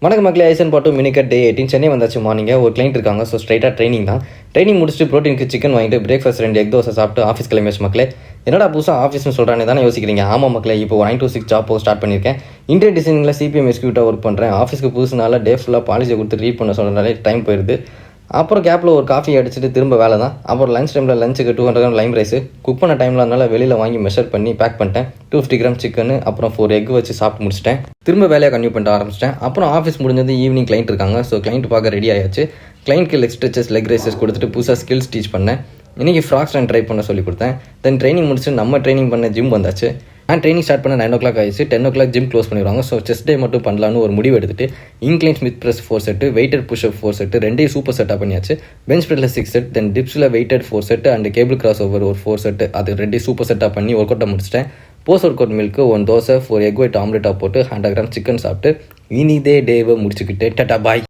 வணக்க மக்களே, ஐசன் பாட்டு மினிக்கட் டே 18 சென்னை வந்தாச்சு. மார்னிங் ஒரு கிளைண்ட் இருக்காங்க. ஸோ ஸ்ட்ரைட்டாக ட்ரைனிங் தான். ட்ரைனிங் முடிச்சுட்டு ப்ரோட்டீனுக்கு சிக்கன் வாங்கிட்டு பிரேக்ஃபாஸ்ட் 2 எக் தோசை சாப்பிட்டு ஆஃபீஸ் கிளம்பியாச்சு. மக்களே, என்னடா புதுசாக ஆஃபீஸ்னு சொல்கிறானே தானே யோசிக்கிறீங்க. ஆமாம் மக்களே, இப்போ 9 to 6 ஜாப் ஸ்டார்ட் பண்ணியிருக்கேன். இன்டீரியர் டிசைனிங்கில் சிபிஎம் எக்ஸிக்யூட்டாக ஒர்க் பண்ணுறேன். ஆஃபீஸ்க்கு புதுசுனால டே ஃபுல்லாக பாலிசியை கொடுத்து ரீட் பண்ண சொல்கிறனாலே டைம் போயிடுது. அப்புறம் கேப்பில் ஒரு காஃபி அடிச்சுட்டு திரும்ப வேலை தான். அப்புறம் லஞ்ச் டைமில் லஞ்சுக்கு 200 கிராம் லைம் ரைஸ் குக் பண்ண டைமில் அதனால வெளியில் வாங்கி மெஷர் பண்ணி பேக் பண்ணிட்டேன். 250 கிராம் சிக்கன் அப்புறம் 4 எக் வச்சு சாப்பிட்டு முடிச்சிட்டேன். திரும்ப வேலையை கன்டினியூ பண்ண ஆரம்பிச்சிட்டேன். அப்புறம் ஆஃபீஸ் முடிஞ்சது ஈவினிங் கிளைண்ட் இருக்காங்க. ஸோ கிளைண்ட் பார்க்க ரெடி ஆயாச்சு. கிளைண்ட்க்கு லெக் ஸ்ட்ரெச்சஸ் லெக் ரைசஸ் கொடுத்துட்டு புதுசாக ஸ்கில்ஸ் டீச் பண்ணேன். இன்றைக்கி ஃப்ராக்ஸ் ரன் ட்ரை பண்ண சொல்லி கொடுத்தேன். தென் ட்ரைனிங் முடிச்சுட்டு நம்ம ட்ரைனிங் பண்ண ஜிம் வந்தாச்சு. நான் ட்ரைனிங் ஸ்டார்ட் பண்ண 9 o'clock ஆயிடுச்சு. 10 o'clock ஜிம் க்ளோஸ் பண்ணிடுவாங்க. ஸோ செஸ்ட் டே மட்டும் பண்ணலான்னு ஒரு முடிவு எடுத்துட்டு incline Smith press 4 set, weighted push up 4 set, 2 super செட்டாக பண்ணியாச்சு. பெஞ்ச் ப்ரெஸ்ல 6 செட், தென் டிப்ஸில் weighted 4 set and cable cross over ஒரு 4 செட்டு, அது 2 சூப்பர் செட்டாக பண்ணி ஒர்க் அவுட்டை முடிச்சிட்டேன். Post work out milk 1 dosa 4 egg white ஆம்லெட்டாக போட்டு 100 கிராம் சிக்கன் சாப்பிட்டு இனிதே டேவை முடிச்சுக்கிட்டு டாடா பாய்.